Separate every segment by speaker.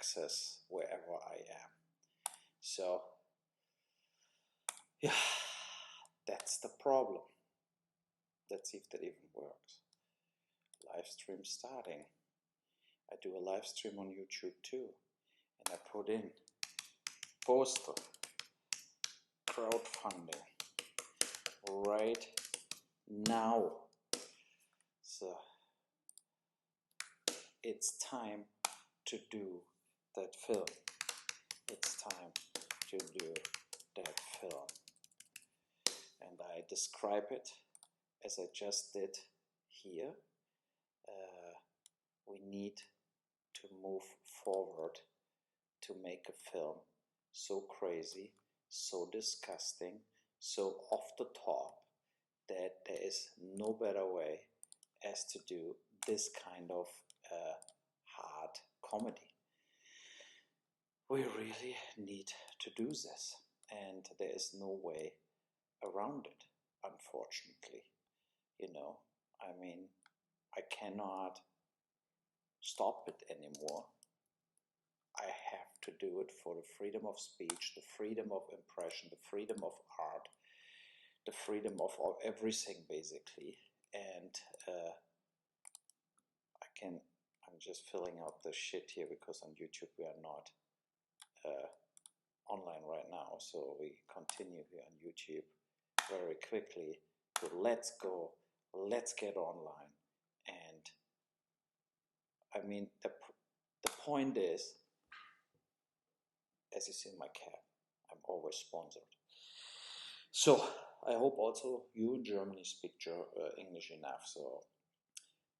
Speaker 1: access wherever I am. So, yeah, that's the problem. Let's see if that even works. Live stream starting. I do a live stream on YouTube too. And I put in poster crowdfunding right now. So it's time to do that film. It's time to do that film. And I describe it as I just did here. We need to move forward to make a film so crazy, so disgusting, so off the top that there is no better way as to do this kind of hard comedy. We really need to do this, and there is no way around it, unfortunately. You know, I mean, I cannot stop it anymore. I have to do it for the freedom of speech, the freedom of impression, the freedom of art, the freedom of everything, basically. And I'm just filling out the shit here because on YouTube we are not online right now. So we continue here on YouTube very quickly to let's go, let's get online. And I mean, the point is, as you see in my cap, I'm always sponsored. So I hope also you in Germany speak English enough. So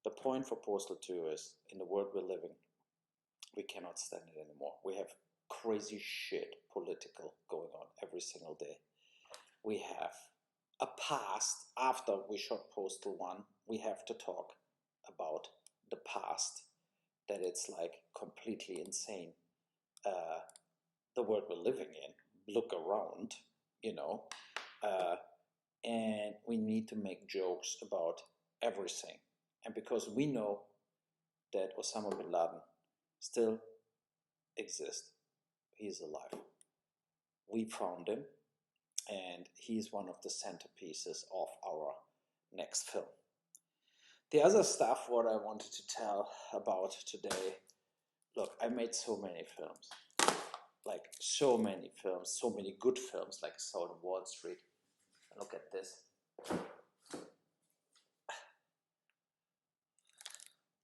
Speaker 1: the point for Postal 2 is, in the world we're living, we cannot stand it anymore. We have crazy shit political going on every single day. We have a past. After we shot Postal 1, we have to talk about the past, that it's like completely insane. The world we're living in, look around, you know, and we need to make jokes about everything. And because we know that Osama bin Laden still exists, he's alive. We found him, and he's one of the centerpieces of our next film. The other stuff what I wanted to tell about today, look, I made so many films. Like so many films, so many good films, like Soul of Wall Street. Look at this.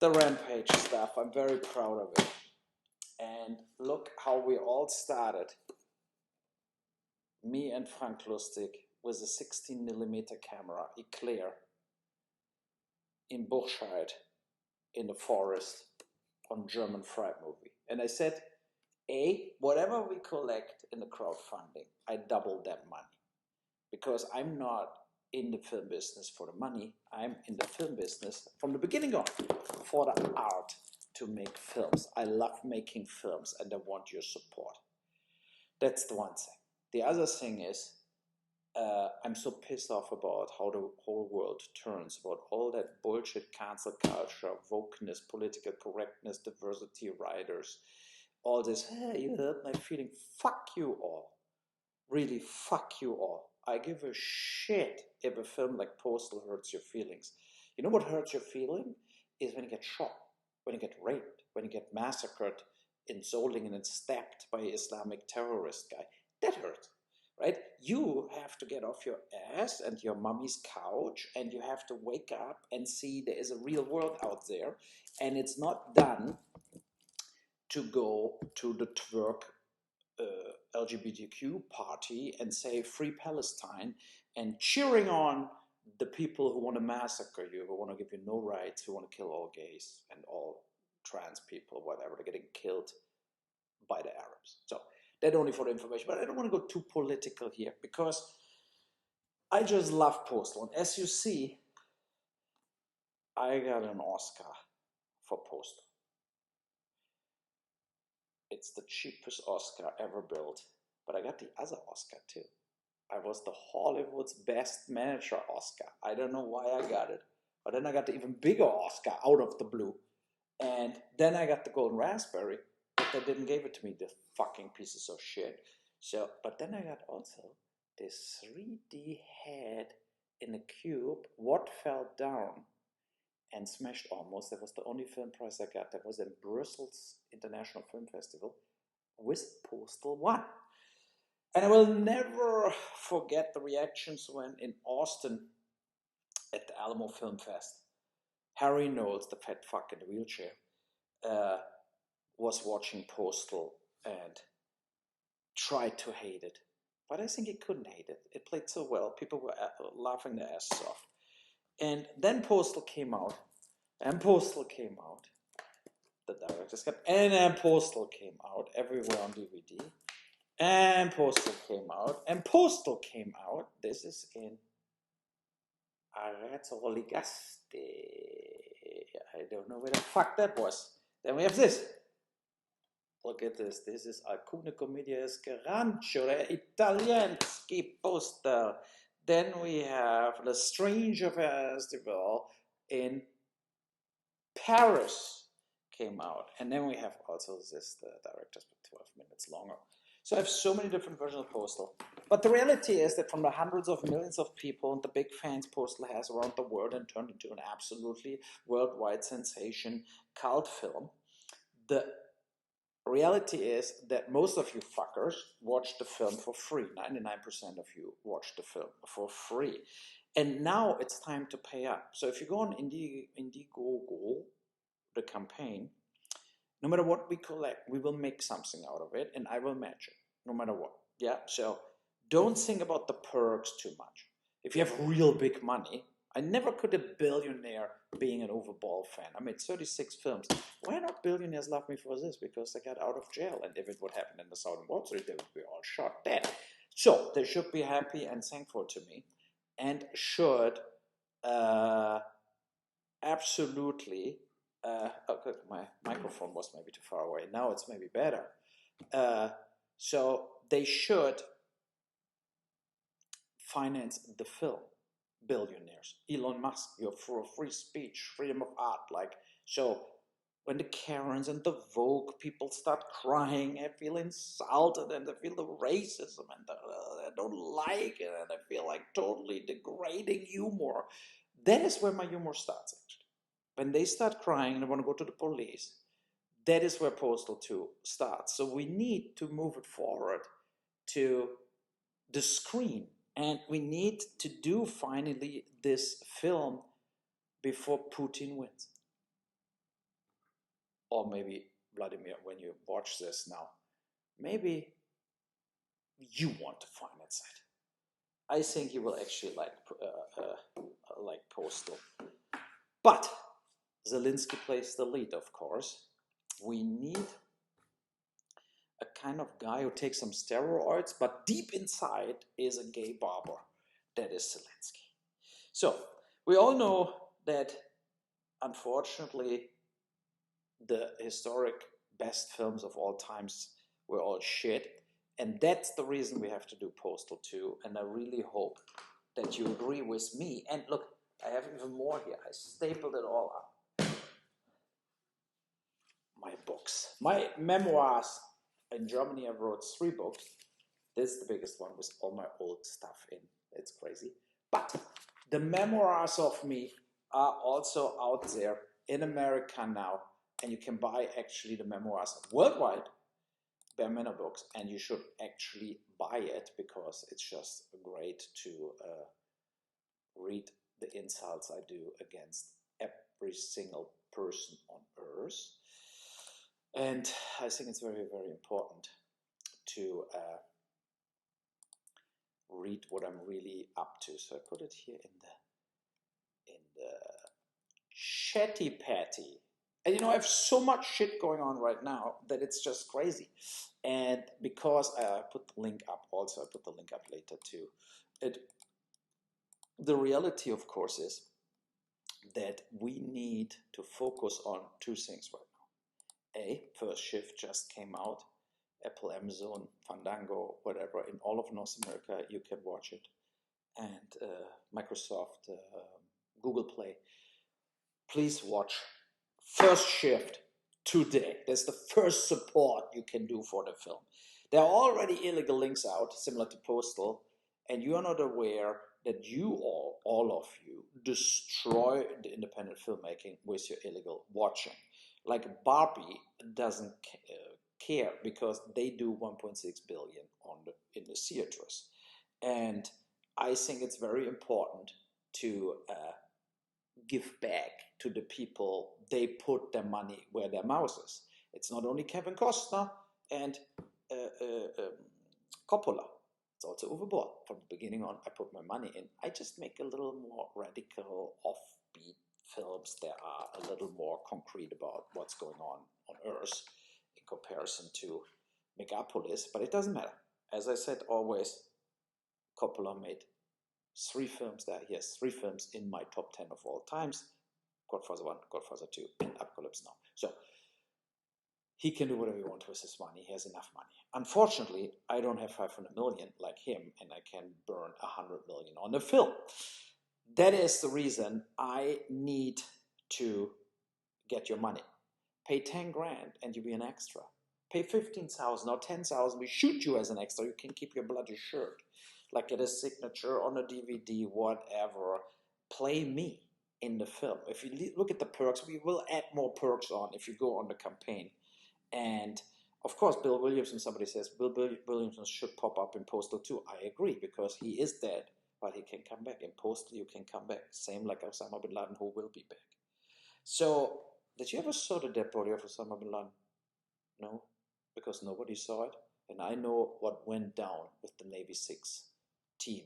Speaker 1: The Rampage stuff, I'm very proud of it. And look how we all started. Me and Frank Lustig with a 16mm camera, Eclair, in Burscheid, in the forest, on German Fried Movie. And I said, whatever we collect in the crowdfunding, I double that money. Because I'm not in the film business for the money, I'm in the film business from the beginning on for the art to make films. I love making films and I want your support. That's the one thing. The other thing is, I'm so pissed off about how the whole world turns, about all that bullshit, cancel culture, wokeness, political correctness, diversity writers, all this, hey, you hurt my feeling. Fuck you all. Really, fuck you all. I give a shit if a film like Postal hurts your feelings. You know what hurts your feeling? Is when you get shot, when you get raped, when you get massacred in Solingen and stabbed by an Islamic terrorist guy. That hurts, right? You have to get off your ass and your mommy's couch and you have to wake up and see there is a real world out there, and it's not done to go to the twerk LGBTQ party and say free Palestine and cheering on the people who want to massacre you, who want to give you no rights, who want to kill all gays and all trans people, whatever, they're getting killed by the Arabs. So that only for the information, but I don't want to go too political here because I just love Postal. And as you see, I got an Oscar for Postal. It's the cheapest Oscar ever built, but I got the other Oscar too. I was the Hollywood's Best Manager Oscar. I don't know why I got it, but then I got the even bigger Oscar out of the blue. And then I got the Golden Raspberry, but they didn't give it to me, the fucking pieces of shit. So, but then I got also this 3D head in a cube, what fell down and smashed almost. That was the only film prize I got. That was in Brussels International Film Festival with Postal 1. And I will never forget the reactions when in Austin at the Alamo Film Fest, Harry Knowles, the fat fuck in the wheelchair, was watching Postal and tried to hate it. But I think he couldn't hate it. It played so well. People were laughing their asses off. And then Postal came out. And Postal came out. The director's cut. And then Postal came out everywhere on DVD. And Postal came out. And Postal came out. This is in Arezzo Ligaste. I don't know where the fuck that was. Then we have this. Look at this. This is Alcune Commedia Scarancio, the Italiansky poster. Then we have The Stranger Festival in Paris came out. And then we have also this, the director's book, 12 minutes longer. So I have so many different versions of Postal. But the reality is that from the hundreds of millions of people and the big fans Postal has around the world and turned into an absolutely worldwide sensation cult film, the reality is that most of you fuckers watch the film for free. 99% of you watch the film for free. And now it's time to pay up. So if you go on Indiegogo, the campaign, no matter what we collect, we will make something out of it and I will match it, no matter what. Yeah, so don't think about the perks too much. If you have real big money, I never could a billionaire being an Uwe Boll fan. I made 36 films. Why not billionaires love me for this? Because they got out of jail. And if it would happen in the Southern Wall Street, they would be all shot dead. So they should be happy and thankful to me. And should absolutely... okay, my microphone was maybe too far away. Now it's maybe better. So they should finance the film. Billionaires, Elon Musk, you're for free speech, freedom of art. Like, so when the Karens and the Vogue people start crying, I feel insulted and I feel the racism and I don't like it and I feel like totally degrading humor. That is where my humor starts, actually. When they start crying and they want to go to the police, that is where Postal 2 starts. So we need to move it forward to the screen. And we need to do finally this film before Putin wins. Or maybe, Vladimir, when you watch this now, maybe you want to finance it. I think you will actually like Postal. But Zelensky plays the lead, of course. We need a kind of guy who takes some steroids, but deep inside is a gay barber. That is Zelensky. So, we all know that, unfortunately, the historic best films of all times were all shit. And that's the reason we have to do Postal 2. And I really hope that you agree with me. And look, I have even more here. I stapled it all up. My books. My memoirs. In Germany, I wrote 3 books. This is the biggest one with all my old stuff in. It's crazy. But the memoirs of me are also out there in America now. And you can buy actually the memoirs worldwide, Bare Minnow Books. And you should actually buy it because it's just great to read the insults I do against every single person on earth. And I think it's very, very important to read what I'm really up to. So I put it here in the chatty patty. And you know, I have so much shit going on right now that it's just crazy. And because I put the link up also, I put the link up later too. The reality, of course, is that we need to focus on 2 things right now. First Shift just came out. Apple, Amazon, Fandango, whatever. In all of North America, you can watch it. And Microsoft, Google Play. Please watch First Shift. today. That's the first support you can do for the film. There are already illegal links out, similar to Postal, and you are not aware that you all of you, destroy the independent filmmaking with your illegal watching. Like Barbie doesn't care because they do 1.6 billion in the theaters. And I think it's very important to give back to the people. They put their money where their mouth is. It's not only Kevin Costner and Coppola. It's also Uwe Boll. From the beginning on, I put my money in. I just make a little more radical, offbeat films that are a little more concrete about what's going on Earth in comparison to Megapolis. But it doesn't matter. As I said, always, Coppola made 3 films there. He has 3 films in my top 10 of all times. Godfather 1, Godfather 2, and Apocalypse Now. So he can do whatever he wants with his money. He has enough money. Unfortunately, I don't have 500 million like him, and I can burn 100 million on a film. That is the reason I need to get your money. Pay 10 grand and you be an extra. Pay 15,000 or 10,000. We shoot you as an extra. You can keep your bloody shirt. Like get a signature on a DVD, whatever. Play me in the film. If you look at the perks, we will add more perks on if you go on the campaign. And of course, Bill Williamson, somebody says, Bill Williamson should pop up in Postal too. I agree, because he is dead, but he can come back. In Postal, you can come back. Same like Osama bin Laden, who will be back. So, did you ever saw the dead body of Osama bin Laden? No, because nobody saw it. And I know what went down with the Navy 6 team,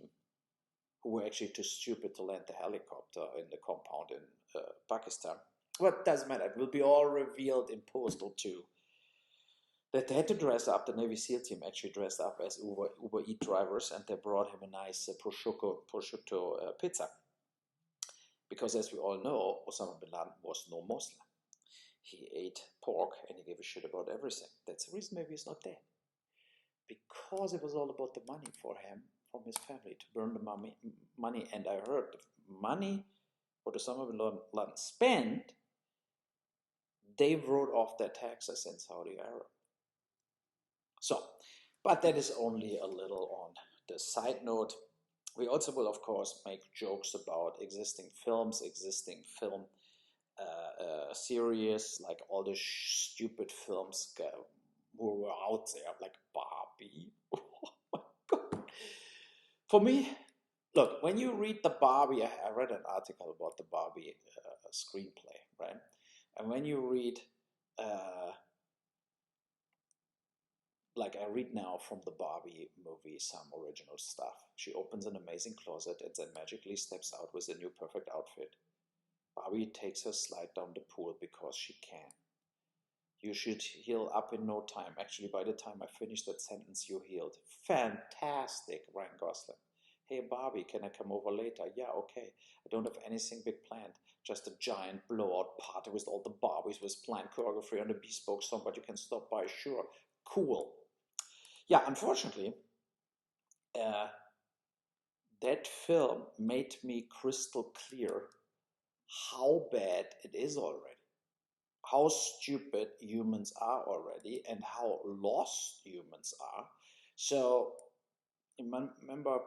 Speaker 1: who were actually too stupid to land the helicopter in the compound in Pakistan. But it doesn't matter. It will be all revealed in Postal too. That they had to dress up, the Navy SEAL team actually dressed up as Uber Eat drivers, and they brought him a nice prosciutto pizza. Because as we all know, Osama bin Laden was no Muslim. He ate pork and he gave a shit about everything. That's the reason maybe he's not dead. Because it was all about the money for him, from his family, to burn the money. And I heard the money what Osama bin Laden spent, they wrote off their taxes in Saudi Arabia. So, but that is only a little on the side note. We also will, of course, make jokes about existing films, existing film series, like all the stupid films who were out there, like Barbie. Oh my God. For me, look, when you read the Barbie, I read an article about the Barbie screenplay, right? And when you read like I read now from the Barbie movie some original stuff. She opens an amazing closet and then magically steps out with a new perfect outfit. Barbie takes her slide down the pool because she can. You should heal up in no time. Actually, by the time I finished that sentence, you healed. Fantastic, Ryan Gosling. Hey Barbie, can I come over later? Yeah, okay. I don't have anything big planned. Just a giant blowout party with all the Barbies with planned choreography on a bespoke song, but you can stop by, sure. Cool. Yeah, unfortunately, that film made me crystal clear how bad it is already, how stupid humans are already, and how lost humans are. So, remember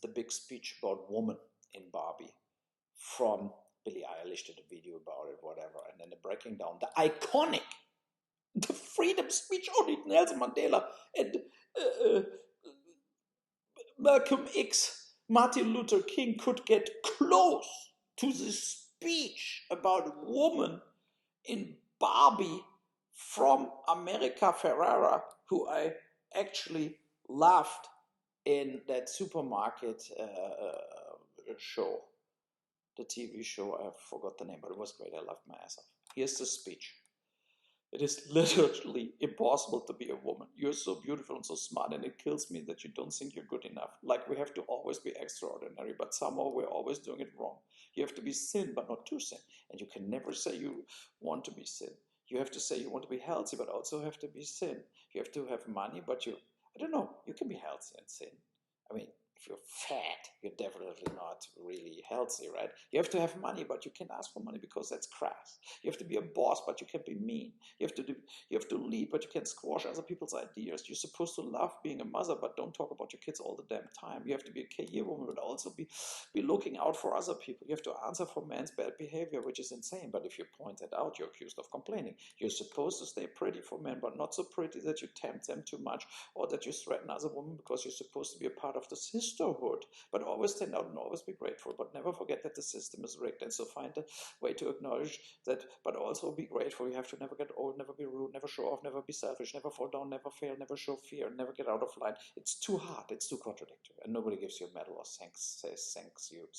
Speaker 1: the big speech about woman in Barbie from Billie Eilish, did a video about it, whatever, and then the breaking down the iconic, the freedom speech only Nelson Mandela and Malcolm X, Martin Luther King could get close to this speech about woman in Barbie from America Ferrera, who I actually loved in that supermarket show, the TV show. I forgot the name, but it was great. I loved my ass off. Here's the speech. It is literally impossible to be a woman. You're so beautiful and so smart, and it kills me that you don't think you're good enough. Like we have to always be extraordinary, but somehow we're always doing it wrong. You have to be thin, but not too thin. And you can never say you want to be thin. You have to say you want to be healthy, but also have to be thin. You have to have money, but I don't know, you can be healthy and thin. I mean, If you're fat, you're definitely not really healthy, right? You have to have money, but you can't ask for money because that's crass. You have to be a boss, but you can't be mean. You have to lead, but you can't squash other people's ideas. You're supposed to love being a mother, but don't talk about your kids all the damn time. You have to be a career woman, but also be looking out for other people. You have to answer for men's bad behavior, which is insane. But if you point that out, you're accused of complaining. You're supposed to stay pretty for men, but not so pretty that you tempt them too much, or that you threaten other women, because you're supposed to be a part of the sisterhood. But always stand out and always be grateful, but never forget that the system is rigged. And so find a way to acknowledge that, but also be grateful. You have to never get old, never be rude, never show off, never be selfish, never fall down, never fail, never show fear, never get out of line. It's too hard, it's too contradictory, and nobody gives you a medal or says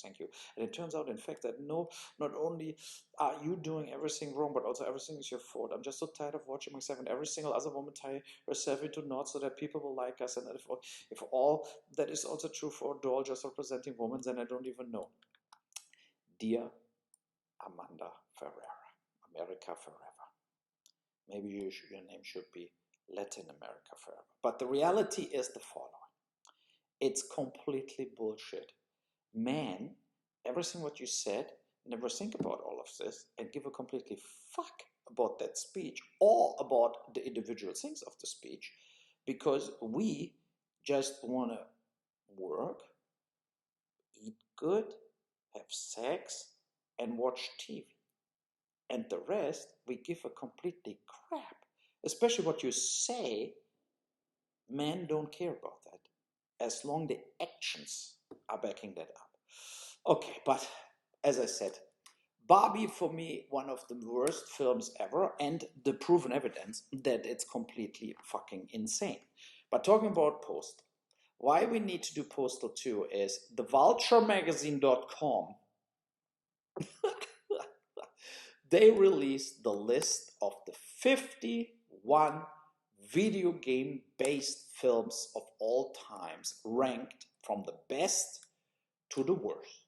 Speaker 1: thank you. And it turns out, in fact, that not only are you doing everything wrong, but also everything is your fault. I'm just so tired of watching myself and every single other woman tie herself into knots so that people will like us. And if all that is also true for a doll just representing women, then I don't even know. Dear Amanda Ferreira, America Forever. Maybe your name should be Latin America Forever. But the reality is the following. It's completely bullshit. Man, everything what you said, never think about all of this and give a completely fuck about that speech or about the individual things of the speech, because we just want to work, eat good, have sex, and watch TV. And the rest, we give a completely crap. Especially what you say, men don't care about that, as long the actions are backing that up. Okay, but as I said, Barbie, for me, one of the worst films ever, and the proven evidence that it's completely fucking insane. But talking about Postal, why we need to do Postal 2 is the vulturemagazine.com. They released the list of the 51 video game based films of all times, ranked from the best to the worst.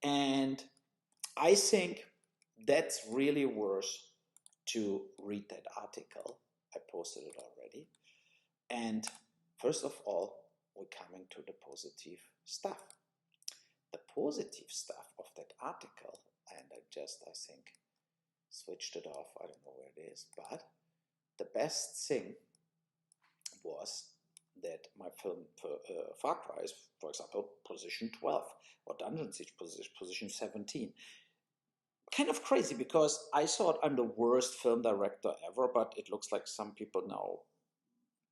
Speaker 1: And I think that's really worth to read that article. I posted it already. And first of all, we're coming to the positive stuff. The positive stuff of that article, and I think, switched it off. I don't know where it is, but the best thing was that my film Far Cry is, for example, position 12, or Dungeon Siege position 17. Kind of crazy, because I thought I'm the worst film director ever, but it looks like some people now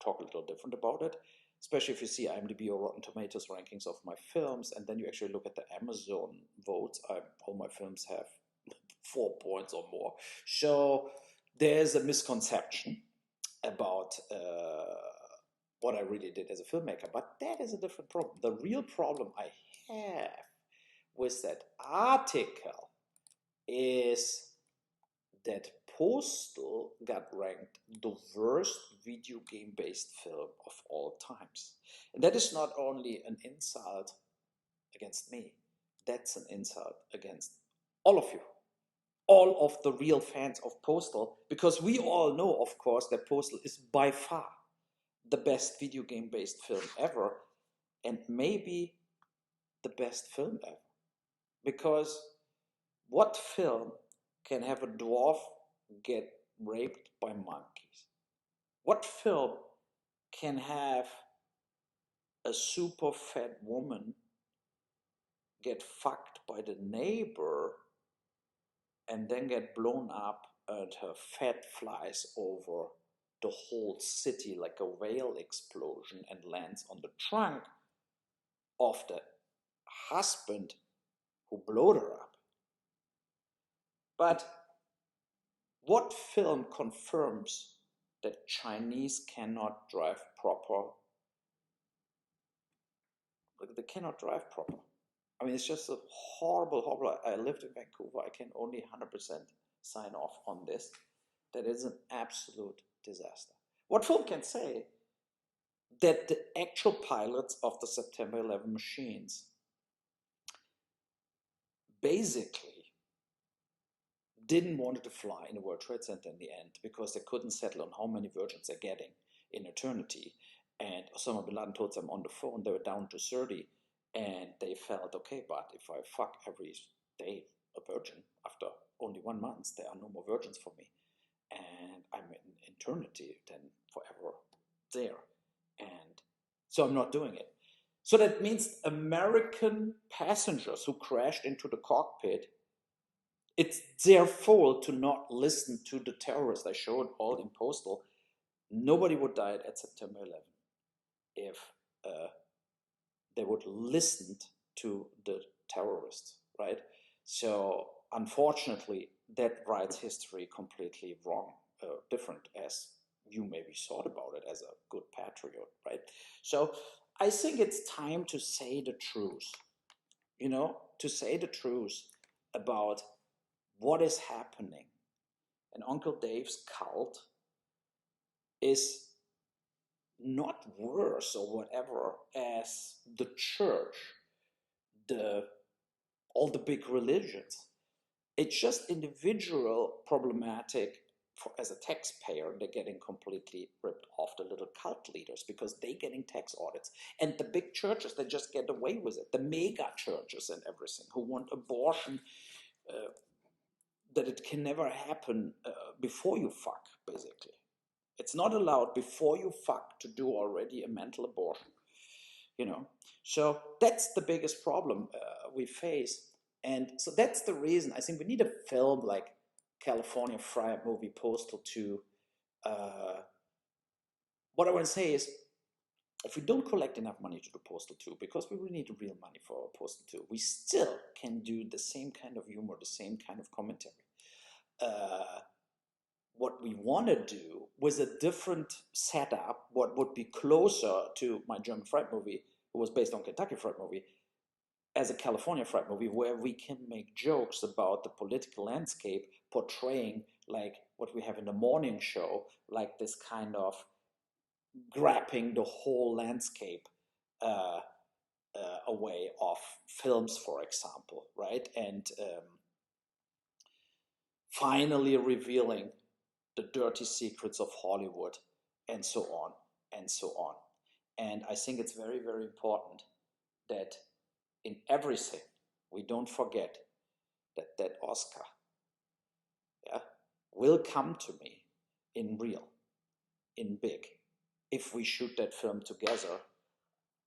Speaker 1: talk a little different about it, especially if you see IMDb or Rotten Tomatoes rankings of my films, and then you actually look at the Amazon votes. All my films have 4 points or more. So there's a misconception about what I really did as a filmmaker, but that is a different problem. The real problem I have with that article is that Postal got ranked the worst video game based film of all times. And that is not only an insult against me, that's an insult against all of you, all of the real fans of Postal, because we all know, of course, that Postal is by far the best video game based film ever, and maybe the best film ever. Because what film can have a dwarf get raped by monkeys? What film can have a super fat woman get fucked by the neighbor and then get blown up and her fat flies over the whole city like a whale explosion and lands on the trunk of the husband who blowed her up? But what film confirms that Chinese cannot drive proper? They cannot drive proper. I mean, it's just a horrible, horrible. I lived in Vancouver. I can only 100% sign off on this. That is an absolute disaster. What film can say that the actual pilots of the September 11 machines basically didn't want to fly in the World Trade Center in the end because they couldn't settle on how many virgins they're getting in eternity, And Osama bin Laden told them on the phone they were down to 30, and they felt, okay, but if I fuck every day a virgin, after only 1 month, there are no more virgins for me. And I'm in eternity then forever there. And so I'm not doing it. So that means American passengers who crashed into the cockpit, it's their fault to not listen to the terrorists. I showed all in Postal. Nobody would die at September 11th if they would listen to the terrorists, right? So unfortunately, that writes history completely wrong, different as you maybe thought about it as a good patriot, right? So I think it's time to say the truth, to say the truth about what is happening. And Uncle Dave's cult is not worse or whatever as the church, all the big religions. It's just individual problematic as a taxpayer. They're getting completely ripped off, the little cult leaders, because they're getting tax audits. And the big churches, they just get away with it. The mega churches and everything who want abortion, that it can never happen before you fuck, basically. It's not allowed before you fuck to do already a mental abortion, So that's the biggest problem we face. And so that's the reason I think we need a film like California Fried Movie, Postal 2. What I want to say is, if we don't collect enough money to do Postal 2, because we really need real money for Postal 2, we still can do the same kind of humor, the same kind of commentary. What we want to do with a different setup, what would be closer to my German Fried Movie, who was based on Kentucky Fried Movie, as a California Fried Movie, where we can make jokes about the political landscape, portraying like what we have in the morning show, like this kind of grabbing the whole landscape away of films, for example, right? And finally revealing the dirty secrets of Hollywood, and so on, and so on. And I think it's very, very important that in everything, we don't forget that Oscar, will come to me in real, in big, if we shoot that film together.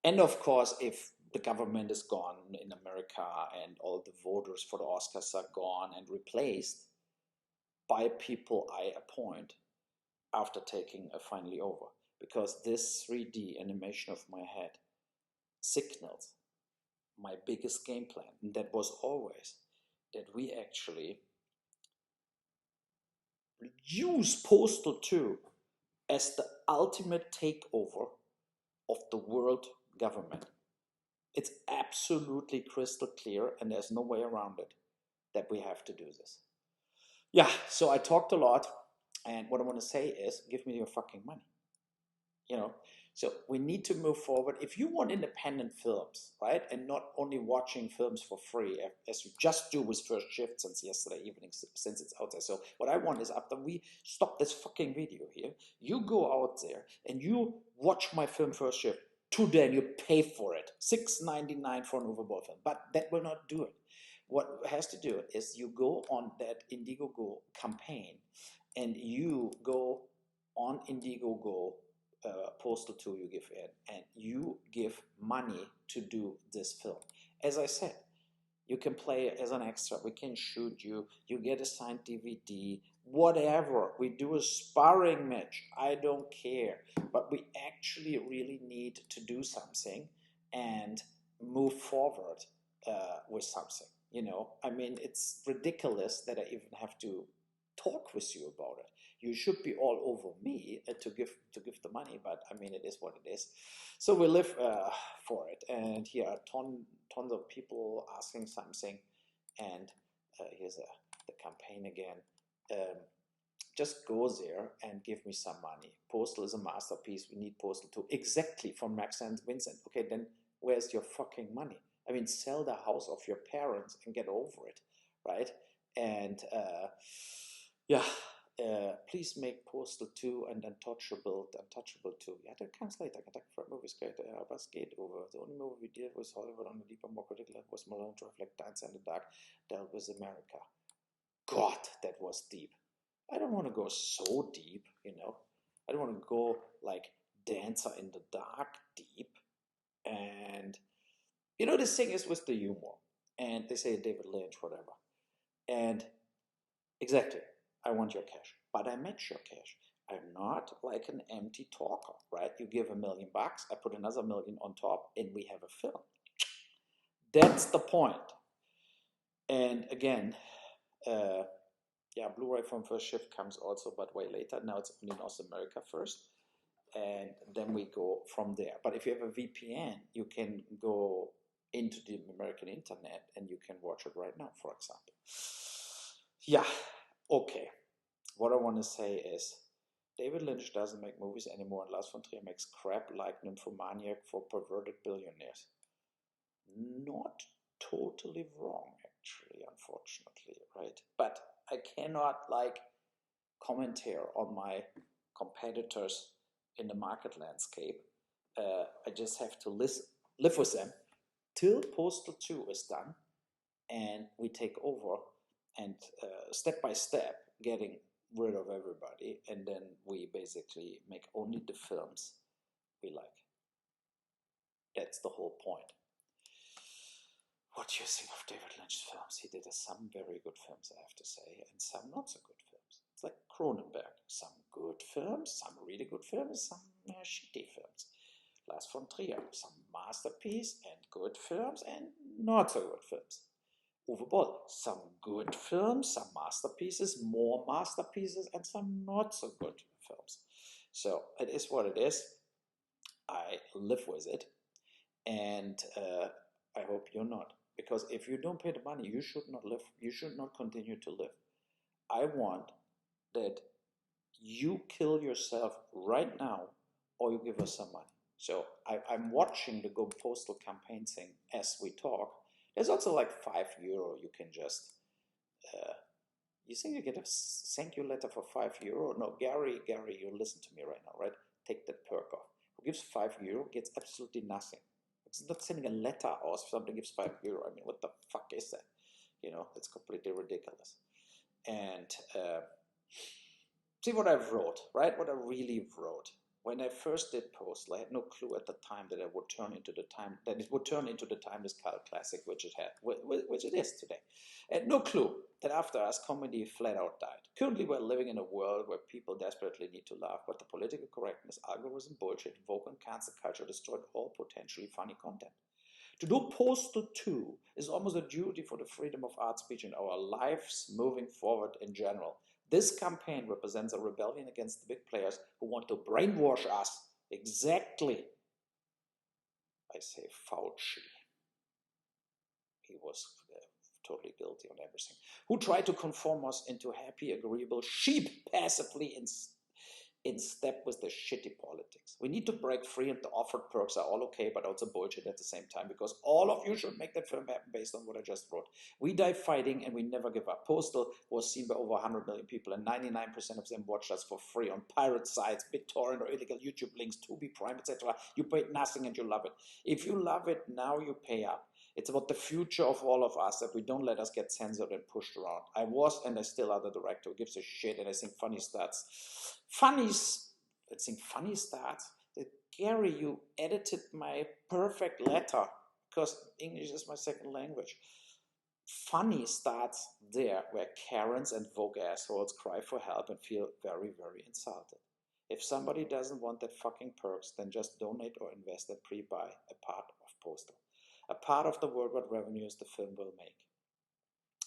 Speaker 1: And of course, if the government is gone in America and all the voters for the Oscars are gone and replaced by people I appoint after taking finally over. Because this 3D animation of my head signals my biggest game plan. And that was always that we actually use Postal 2 as the ultimate takeover of the world government. It's absolutely crystal clear, and there's no way around it, that we have to do this. Yeah, so I talked a lot, and what I want to say is, give me your fucking money. So we need to move forward. If you want independent films, right, and not only watching films for free, as you just do with First Shift since yesterday evening, since it's out there. So what I want is, after we stop this fucking video here, you go out there and you watch my film First Shift today, and you pay for it, $6.99 for an Uwe Boll film. But that will not do it. What has to do it is you go on that Indiegogo campaign, and you go on Indiegogo, Postal 2 you give in, and you give money to do this film. As I said, you can play as an extra, we can shoot you, you get a signed DVD, whatever. We do a sparring match, I don't care. But we actually really need to do something and move forward with something. I mean, it's ridiculous that I even have to talk with you about it. You should be all over me to give the money, but I mean, it is what it is. So we live for it, and here are tons of people asking something, and here's the campaign again. Just go there and give me some money. Postal is a masterpiece. We need Postal 2. Exactly, from Max and Vincent. Okay, then where's your fucking money? I mean, sell the house of your parents and get over it, right? And yeah, please make Postal 2 and Untouchable 2. Ja, der kam later. Kentucky Fried Movie's great. Was geht, Uwe? The only movie we did with Hollywood on a deeper, more critical level was Mulholland Drive, like Dance in the Dark, dealt with America. God, that was deep. I don't want to go so deep, you know. I don't want to go like Dancer in the Dark deep. And, you know, this thing is with the humor. And they say David Lynch, whatever. And exactly, I want your cash. But I match your cash. I'm not like an empty talker, right? You give $1 million, I put another $1 million on top, and we have a film. That's the point. And again, yeah, Blu-ray from first shift comes also, but way later. Now it's only North America first, and then we go from there. But if you have a VPN, you can go into the American internet and you can watch it right now, for example. Yeah, okay. What I want to say is, David Lynch doesn't make movies anymore, and Lars von Trier makes crap like Nymphomaniac for perverted billionaires. Not totally wrong, actually, unfortunately, right? But I cannot like comment here on my competitors in the market landscape. I just have to live with them till Postal 2 is done and we take over and step by step getting rid of everybody, and then we basically make only the films we like. That's the whole point. What do you think of David Lynch's films? He did some very good films, I have to say, and some not so good films. It's like Cronenberg. Some good films, some really good films, some shitty films. Lars von Trier, some masterpiece and good films and not so good films. Uwe Boll, some good films, some masterpieces, more masterpieces, and some not so good films. So it is what it is. I live with it, and I hope you're not. Because if you don't pay the money, you should not live. You should not continue to live. I want that you kill yourself right now, or you give us some money. So I'm watching the Go Postal campaign thing as we talk. There's also like €5 you can just, you think you get a thank you letter for €5? No, Gary, you listen to me right now, right? Take that perk off. Who gives €5 gets absolutely nothing. It's not sending a letter or if somebody gives €5. I mean, what the fuck is that? You know, it's completely ridiculous. And see what I wrote, right? What I really wrote. When I first did Postal, I had no clue at the time that it would turn into the timeless cult classic, which it is today. And no clue that after us, comedy flat out died. Currently, we're living in a world where people desperately need to laugh, but the political correctness, algorithm bullshit, woke and cancel culture destroyed all potentially funny content. To do Postal 2 is almost a duty for the freedom of art, speech, and our lives moving forward in general. This campaign represents a rebellion against the big players who want to brainwash us. Exactly. I say Fauci. He was totally guilty on everything. Who tried to conform us into happy, agreeable sheep passively in step with the shitty politics. We need to break free, and the offered perks are all okay, but also bullshit at the same time, because all of you should make that film happen based on what I just wrote. We die fighting and we never give up. Postal was seen by over 100 million people, and 99% of them watched us for free on pirate sites, BitTorrent or illegal YouTube links, Tubi, Prime, etc. You paid nothing and you love it. If you love it, now you pay up. It's about the future of all of us, that we don't let us get censored and pushed around. I was and I still are the director who gives a shit, and I think funny stats. Funny stats. Gary, you edited my perfect letter, because English is my second language. Funny starts there, where Karens and Vogue assholes cry for help and feel very, very insulted. If somebody doesn't want that fucking perks, then just donate or invest and pre-buy a part of Postal. A part of the worldwide revenues the film will make.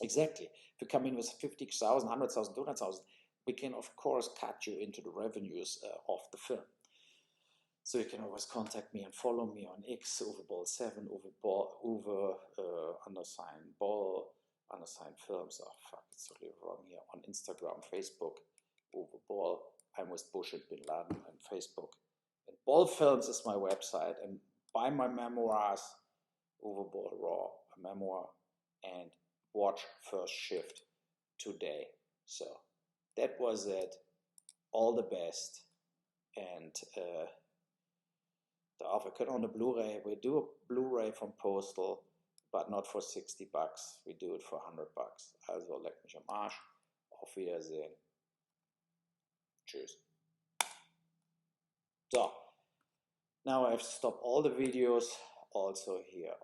Speaker 1: Exactly. If you come in with 50,000, 100,000, 200,000, we can, of course, cut you into the revenues of the film. So you can always contact me and follow me on X, Uwe Boll 7, Uwe Boll, Films. Oh, fuck, it's totally wrong here. On Instagram, Facebook, Uwe Boll. I'm with Bush and Bin Laden on Facebook. And Boll Films is my website. And buy my memoirs, Uwe Boll Raw, a memoir, and watch First Shift today. So that was it. All the best. And the African on the Blu-ray, we do a Blu-ray from Postal, but not for 60 bucks. We do it for 100 bucks. Also, leck mich am Arsch. Auf Wiedersehen. Tschüss. So, now I've stopped all the videos, also here